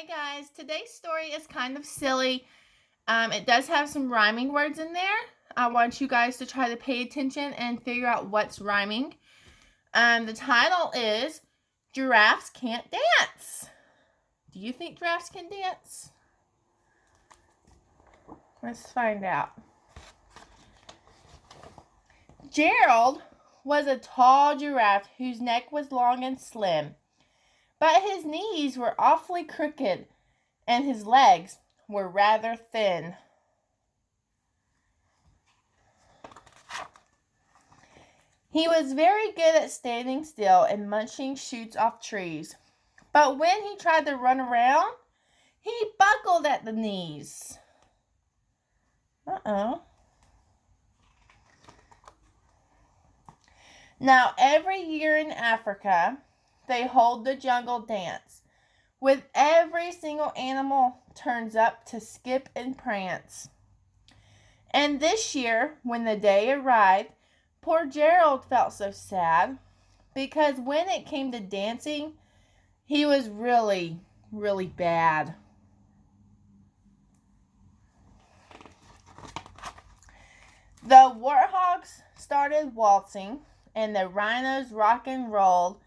Hey guys, today's story is kind of silly. It does have some rhyming words in there. I want you guys to try to pay attention and figure out what's rhyming. The title is Giraffes Can't Dance. Do you think giraffes can dance? Let's find out. Gerald was a tall giraffe whose neck was long and slim, but his knees were awfully crooked and his legs were rather thin. He was very good at standing still and munching shoots off trees, but when he tried to run around, he buckled at the knees. Now, every year in Africa, they hold the jungle dance, with every single animal turns up to skip and prance. And this year, when the day arrived, poor Gerald felt so sad, because when it came to dancing, he was really, really bad. The warthogs started waltzing, and the rhinos rock and rolled.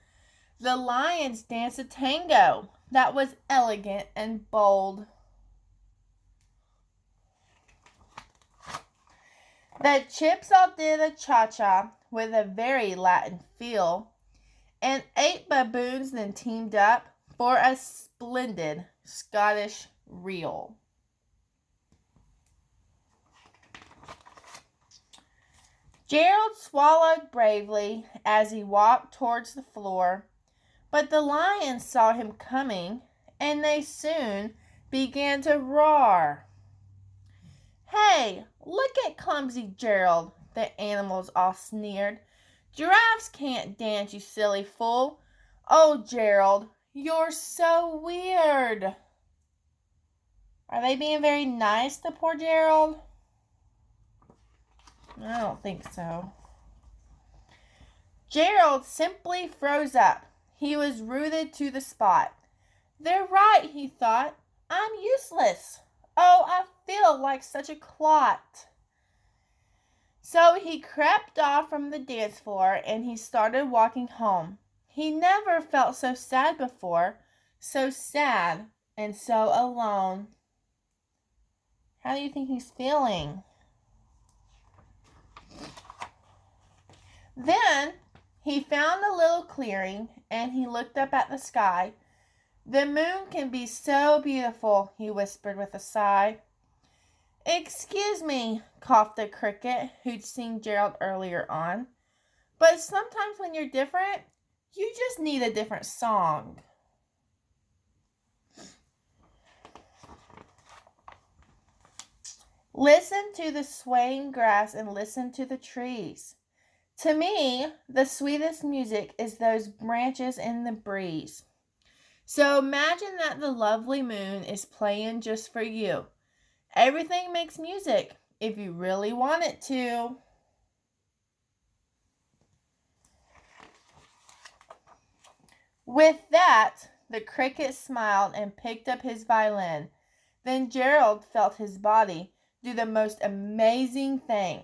The lions danced a tango that was elegant and bold. The chimps all did a cha-cha with a very Latin feel, and 8 baboons then teamed up for a splendid Scottish reel. Gerald swallowed bravely as he walked towards the floor, but the lions saw him coming, and they soon began to roar. "Hey, look at clumsy Gerald," the animals all sneered. "Giraffes can't dance, you silly fool. Oh, Gerald, you're so weird." Are they being very nice to poor Gerald? I don't think so. Gerald simply froze up. He was rooted to the spot. "They're right," he thought. "I'm useless. Oh, I feel like such a clot." So he crept off from the dance floor and he started walking home. He never felt so sad before, so sad and so alone. How do you think he's feeling? Then he found a little clearing and he looked up at the sky. "The moon can be so beautiful," he whispered with a sigh. "Excuse me," coughed a cricket who'd seen Gerald earlier on, "but sometimes when you're different, you just need a different song." Listen to the swaying grass and listen to the trees. To me, the sweetest music is those branches in the breeze. So imagine that the lovely moon is playing just for you. Everything makes music if you really want it to. With that, the cricket smiled and picked up his violin. Then Gerald felt his body do the most amazing thing.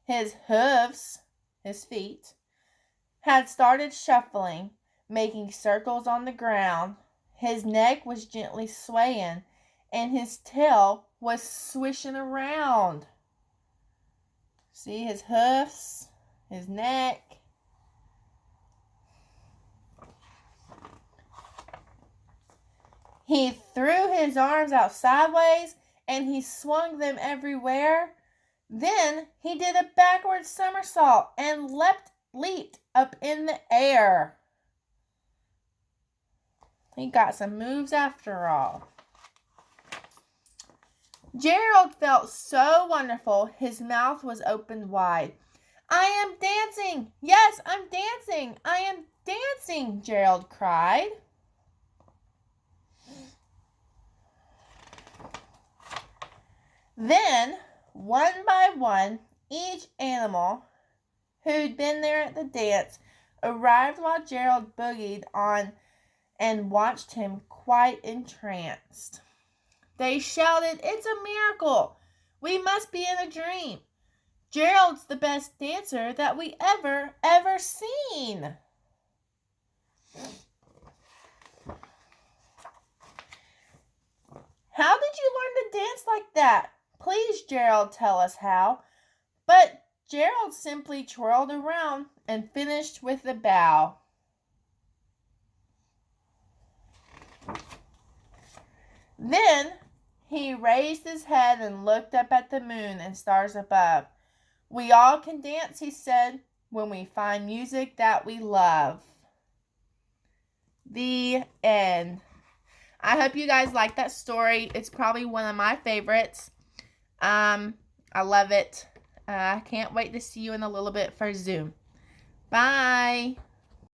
His hooves, his feet, had started shuffling, making circles on the ground. His neck was gently swaying, and his tail was swishing around. See his hoofs, his neck. He threw his arms out sideways, and he swung them everywhere. Then he did a backward somersault and leaped up in the air. He got some moves after all. Gerald felt so wonderful, his mouth was opened wide. "I am dancing! Yes, I'm dancing! I am dancing!" Gerald cried. Then, one by one, each animal who'd been there at the dance arrived while Gerald boogied on and watched him quite entranced. They shouted, "It's a miracle! We must be in a dream. Gerald's the best dancer that we ever seen." "How did you learn to dance like that? Please, Gerald, tell us how." But Gerald simply twirled around and finished with a bow. Then he raised his head and looked up at the moon and stars above. "We all can dance," he said, "when we find music that we love." The end. I hope you guys like that story. It's probably one of my favorites. I love it. I can't wait to see you in a little bit for Zoom. Bye.